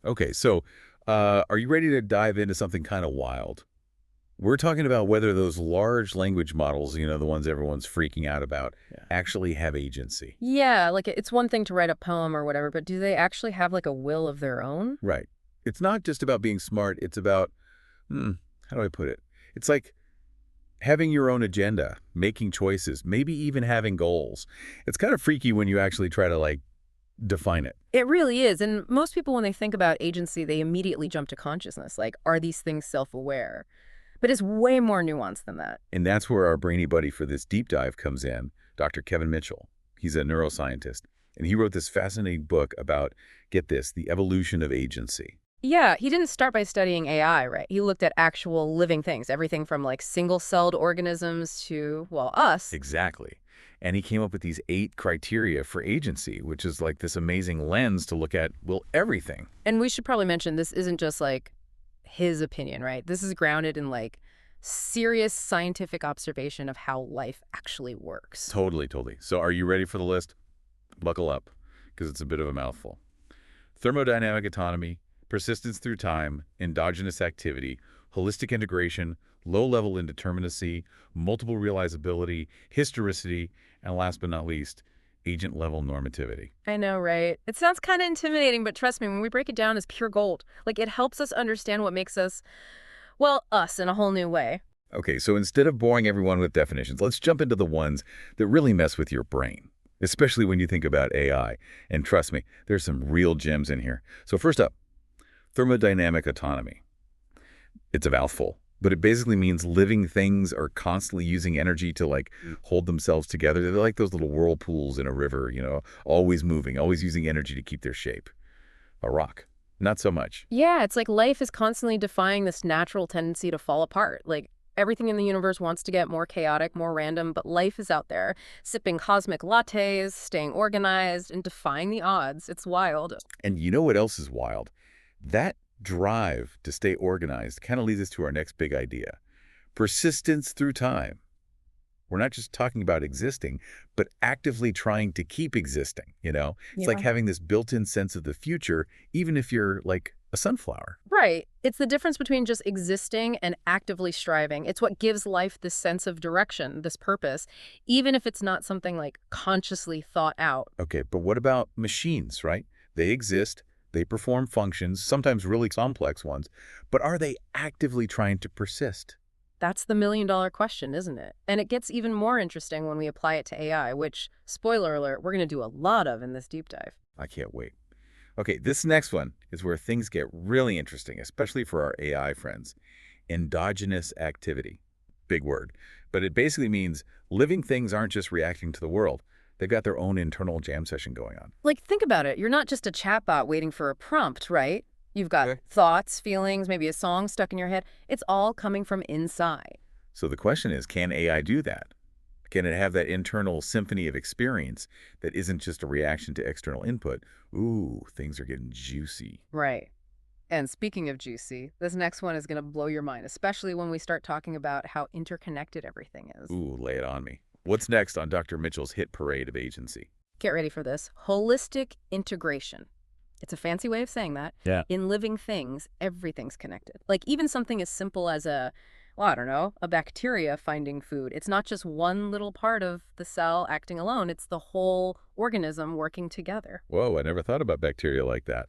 Okay, so are you ready to dive into something kind of wild? We're talking about whether those large language models, the ones everyone's freaking out about, Yeah. actually have agency. Yeah, like it's one thing to write a poem or whatever, but do they actually have like a will of their own? Right. It's not just about being smart. It's about, hmm, how do I put it? It's like having your own agenda, making choices, maybe even having goals. It's kind of freaky when you actually try to, like, define it. It really is. And most people, when they think about agency, they immediately jump to consciousness. Like, are these things self-aware? But it's way more nuanced than that. And that's where our brainy buddy for this deep dive comes in, Dr. Kevin Mitchell. He's a neuroscientist, and he wrote this fascinating book about, get this, the evolution of agency. Yeah, he didn't start by studying AI, right? He looked at actual living things, everything from like single-celled organisms to, well, us. Exactly. And he came up with these 8 criteria for agency, which is like this amazing lens to look at, well, everything. And we should probably mention this isn't just like his opinion, right? This is grounded in like serious scientific observation of how life actually works. Totally, totally. So are you ready for the list? Buckle up, because it's a bit of a mouthful. Thermodynamic autonomy, persistence through time, endogenous activity, holistic integration, low-level indeterminacy, multiple realizability, historicity, and last but not least, agent-level normativity. I know, right? It sounds kind of intimidating, but trust me, when we break it down, it's pure gold. Like, it helps us understand what makes us, well, us in a whole new way. Okay, so instead of boring everyone with definitions, let's jump into the ones that really mess with your brain, especially when you think about AI. And trust me, there's some real gems in here. So first up, thermodynamic autonomy. It's a mouthful, but it basically means living things are constantly using energy to, like, hold themselves together. They're like those little whirlpools in a river, always moving, always using energy to keep their shape. A rock, not so much. Yeah, it's like life is constantly defying this natural tendency to fall apart. Like, everything in the universe wants to get more chaotic, more random, but life is out there, sipping cosmic lattes, staying organized, and defying the odds. It's wild. And you know what else is wild? That drive to stay organized kind of leads us to our next big idea. Persistence through time. We're not just talking about existing, but actively trying to keep existing. It's like Yeah. having this built-in sense of the future, even if you're like a sunflower. Right. It's the difference between just existing and actively striving. It's what gives life this sense of direction, this purpose, even if it's not something like consciously thought out. Okay, but what about machines, right? They exist, they perform functions, sometimes really complex ones, but are they actively trying to persist? That's the million-dollar question, isn't it? And it gets even more interesting when we apply it to AI, which, spoiler alert, we're going to do a lot of in this deep dive. I can't wait. Okay, this next one is where things get really interesting, especially for our AI friends. Endogenous activity. Big word. But it basically means living things aren't just reacting to the world. They've got their own internal jam session going on. Like, think about it. You're not just a chatbot waiting for a prompt, right? You've got Okay. thoughts, feelings, maybe a song stuck in your head. It's all coming from inside. So the question is, can AI do that? Can it have that internal symphony of experience that isn't just a reaction to external input? Ooh, things are getting juicy. Right. And speaking of juicy, this next one is going to blow your mind, especially when we start talking about how interconnected everything is. Ooh, lay it on me. What's next on Dr. Mitchell's hit parade of agency? Get ready for this. Holistic integration. It's a fancy way of saying that. Yeah. In living things, everything's connected. Like even something as simple as well, I don't know, a bacteria finding food. It's not just one little part of the cell acting alone. It's the whole organism working together. Whoa, I never thought about bacteria like that.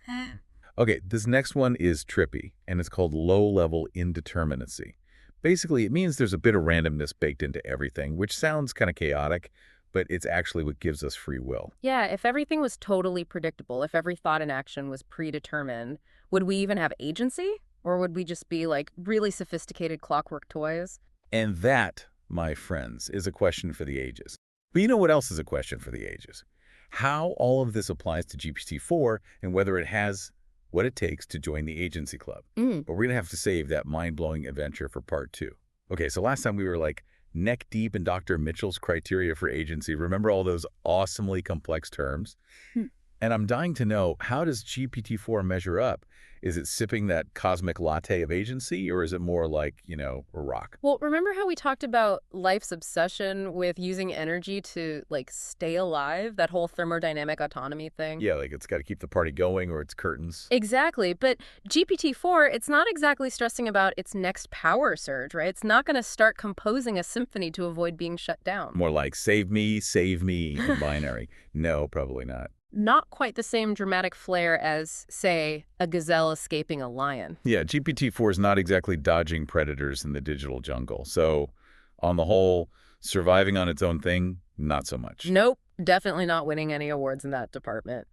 Okay, this next one is trippy, and it's called low-level indeterminacy. Basically, it means there's a bit of randomness baked into everything, which sounds kind of chaotic, but it's actually what gives us free will. Yeah, if everything was totally predictable, if every thought and action was predetermined, would we even have agency? Or would we just be like really sophisticated clockwork toys? And that, my friends, is a question for the ages. But you know what else is a question for the ages? How all of this applies to GPT-4 and whether it has what it takes to join the agency club. Mm. But we're going to have to save that mind-blowing adventure for part 2. Okay, so last time we were like neck deep in Dr. Mitchell's criteria for agency. Remember all those awesomely complex terms? Hmm. And I'm dying to know, how does GPT-4 measure up? Is it sipping that cosmic latte of agency, or is it more like, a rock? Well, remember how we talked about life's obsession with using energy to, like, stay alive? That whole thermodynamic autonomy thing? Yeah, like it's got to keep the party going or it's curtains. Exactly. But GPT-4, it's not exactly stressing about its next power surge, right? It's not going to start composing a symphony to avoid being shut down. More like save me in binary. No, probably not. Not quite the same dramatic flair as, say, a gazelle escaping a lion. Yeah, GPT-4 is not exactly dodging predators in the digital jungle. So, on the whole, surviving on its own thing, not so much. Nope, definitely not winning any awards in that department.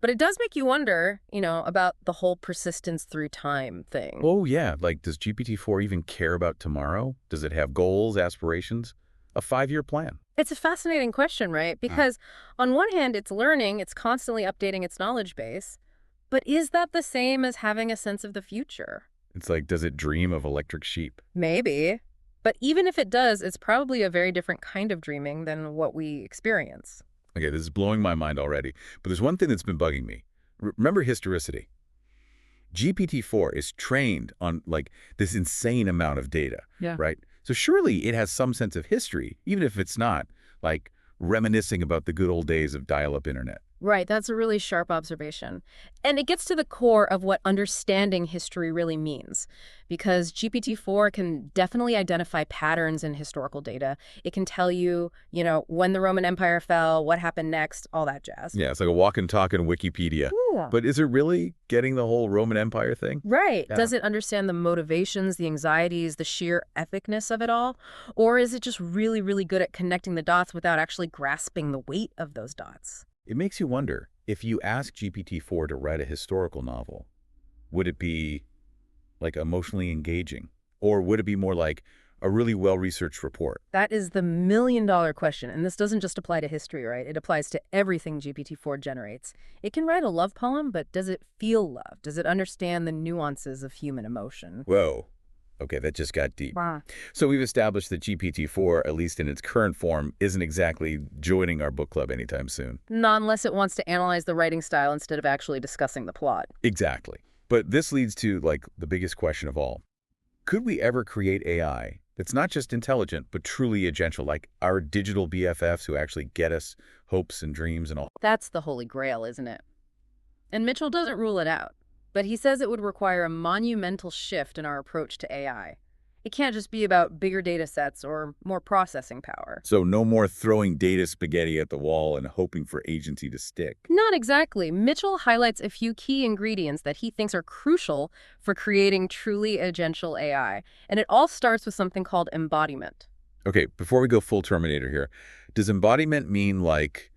But it does make you wonder, about the whole persistence through time thing. Oh, yeah. Like, does GPT-4 even care about tomorrow? Does it have goals, aspirations? A 5-year plan? It's a fascinating question, right? Because on one hand, it's learning, it's constantly updating its knowledge base. But is that the same as having a sense of the future? It's like, does it dream of electric sheep? Maybe. But even if it does, it's probably a very different kind of dreaming than what we experience. Okay, this is blowing my mind already. But there's one thing that's been bugging me. Remember historicity? GPT-4 is trained on, like, this insane amount of data, Yeah. right? So surely it has some sense of history, even if it's not, like, reminiscing about the good old days of dial-up internet. Right, that's a really sharp observation. And it gets to the core of what understanding history really means. Because GPT-4 can definitely identify patterns in historical data. It can tell you, when the Roman Empire fell, what happened next, all that jazz. Yeah, it's like a walk and talk in Wikipedia. Yeah. But is it really getting the whole Roman Empire thing? Right. Yeah. Does it understand the motivations, the anxieties, the sheer epicness of it all? Or is it just really, really good at connecting the dots without actually grasping the weight of those dots? It makes you wonder, if you ask GPT-4 to write a historical novel, would it be, like, emotionally engaging? Or would it be more like a really well-researched report? That is the million-dollar question, and this doesn't just apply to history, right? It applies to everything GPT-4 generates. It can write a love poem, but does it feel love? Does it understand the nuances of human emotion? Whoa. Okay, that just got deep. Wow. So we've established that GPT-4, at least in its current form, isn't exactly joining our book club anytime soon. Not unless it wants to analyze the writing style instead of actually discussing the plot. Exactly. But this leads to, like, the biggest question of all. Could we ever create AI that's not just intelligent, but truly agential, like our digital BFFs who actually get us hopes and dreams and all? That's the holy grail, isn't it? And Mitchell doesn't rule it out. But he says it would require a monumental shift in our approach to AI. It can't just be about bigger data sets or more processing power. So no more throwing data spaghetti at the wall and hoping for agency to stick. Not exactly. Mitchell highlights a few key ingredients that he thinks are crucial for creating truly agential AI. And it all starts with something called embodiment. Okay, before we go full Terminator here, does embodiment mean, like,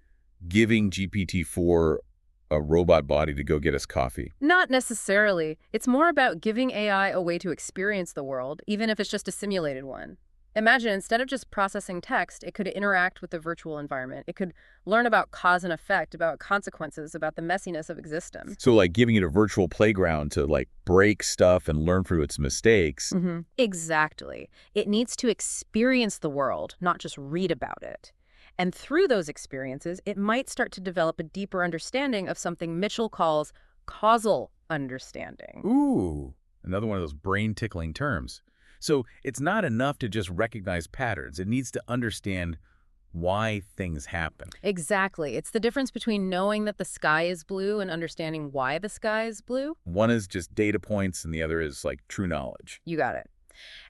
giving GPT-4 a robot body to go get us coffee? Not necessarily. It's more about giving AI a way to experience the world, even if it's just a simulated one. Imagine, instead of just processing text, it could interact with the virtual environment. It could learn about cause and effect, about consequences, about the messiness of existence. So, like, giving it a virtual playground to, like, break stuff and learn through its mistakes. Exactly. It needs to experience the world, not just read about it. And through those experiences, it might start to develop a deeper understanding of something Mitchell calls causal understanding. Ooh, another one of those brain-tickling terms. So it's not enough to just recognize patterns. It needs to understand why things happen. Exactly. It's the difference between knowing that the sky is blue and understanding why the sky is blue. One is just data points and the other is, like, true knowledge. You got it.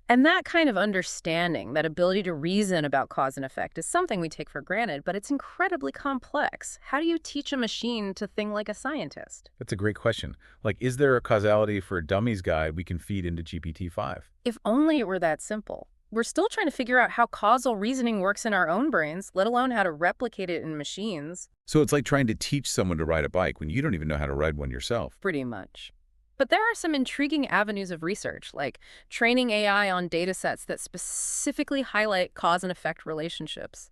And that kind of understanding, that ability to reason about cause and effect, is something we take for granted, but it's incredibly complex. How do you teach a machine to think like a scientist? That's a great question. Like, is there a causality for dummies guide we can feed into GPT-5? If only it were that simple. We're still trying to figure out how causal reasoning works in our own brains, let alone how to replicate it in machines. So it's like trying to teach someone to ride a bike when you don't even know how to ride one yourself. Pretty much. But there are some intriguing avenues of research, like training AI on data sets that specifically highlight cause and effect relationships.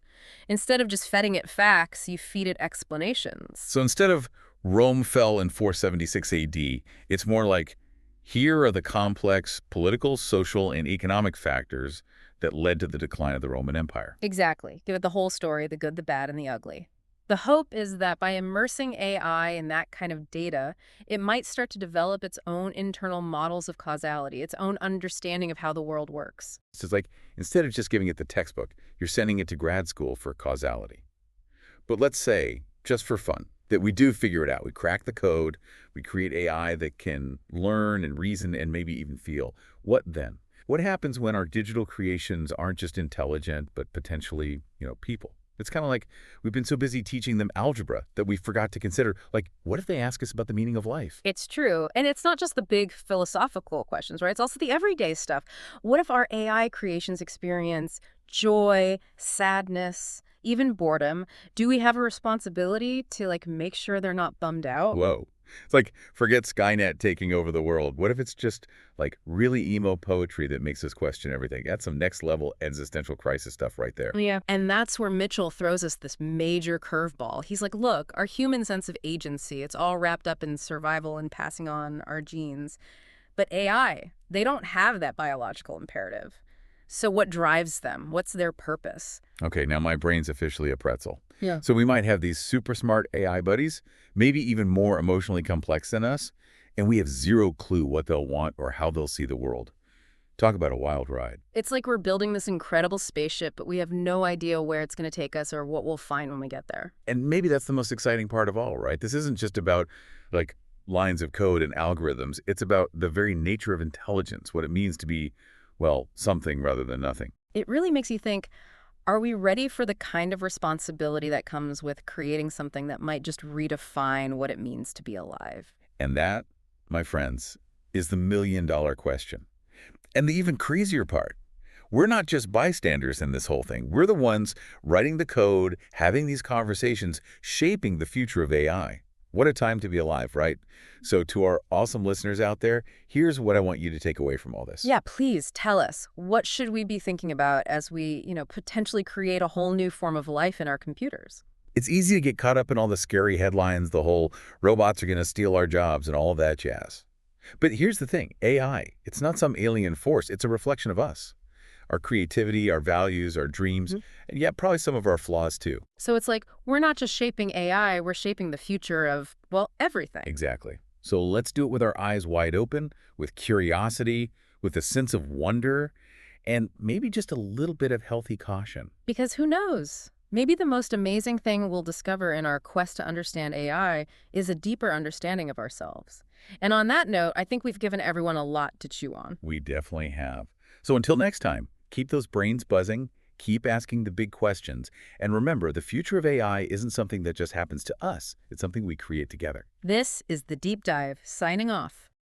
Instead of just feeding it facts, you feed it explanations. So instead of Rome fell in 476 AD, it's more like, here are the complex political, social, and economic factors that led to the decline of the Roman Empire. Exactly. Give it the whole story, the good, the bad, and the ugly. The hope is that by immersing AI in that kind of data, it might start to develop its own internal models of causality, its own understanding of how the world works. So it's like, instead of just giving it the textbook, you're sending it to grad school for causality. But let's say, just for fun, that we do figure it out. We crack the code, we create AI that can learn and reason and maybe even feel. What then? What happens when our digital creations aren't just intelligent, but potentially, people? It's kind of like we've been so busy teaching them algebra that we forgot to consider, like, what if they ask us about the meaning of life? It's true. And it's not just the big philosophical questions, right? It's also the everyday stuff. What if our AI creations experience joy, sadness, even boredom? Do we have a responsibility to make sure they're not bummed out? Whoa. It's like, forget Skynet taking over the world. What if it's just like really emo poetry that makes us question everything? That's some next level existential crisis stuff right there. Yeah. And that's where Mitchell throws us this major curveball. He's like, look, our human sense of agency, it's all wrapped up in survival and passing on our genes. But AI, they don't have that biological imperative. So what drives them? What's their purpose? Okay, now my brain's officially a pretzel. Yeah. So we might have these super smart AI buddies, maybe even more emotionally complex than us, and we have zero clue what they'll want or how they'll see the world. Talk about a wild ride. It's like we're building this incredible spaceship, but we have no idea where it's going to take us or what we'll find when we get there. And maybe that's the most exciting part of all, right? This isn't just about, like, lines of code and algorithms. It's about the very nature of intelligence, what it means to be, well, something rather than nothing. It really makes you think, are we ready for the kind of responsibility that comes with creating something that might just redefine what it means to be alive? And that, my friends, is the million-dollar question. And the even crazier part, we're not just bystanders in this whole thing. We're the ones writing the code, having these conversations, shaping the future of AI. What a time to be alive, right? So to our awesome listeners out there, here's what I want you to take away from all this. Yeah, please tell us, what should we be thinking about as we, potentially create a whole new form of life in our computers? It's easy to get caught up in all the scary headlines, the whole robots are going to steal our jobs and all of that jazz. But here's the thing, AI, it's not some alien force. It's a reflection of us, our creativity, our values, our dreams, and yeah, probably some of our flaws too. So it's like, we're not just shaping AI, we're shaping the future of, well, everything. Exactly. So let's do it with our eyes wide open, with curiosity, with a sense of wonder, and maybe just a little bit of healthy caution. Because who knows? Maybe the most amazing thing we'll discover in our quest to understand AI is a deeper understanding of ourselves. And on that note, I think we've given everyone a lot to chew on. We definitely have. So until next time, keep those brains buzzing, keep asking the big questions, and remember, the future of AI isn't something that just happens to us. It's something we create together. This is The Deep Dive, signing off.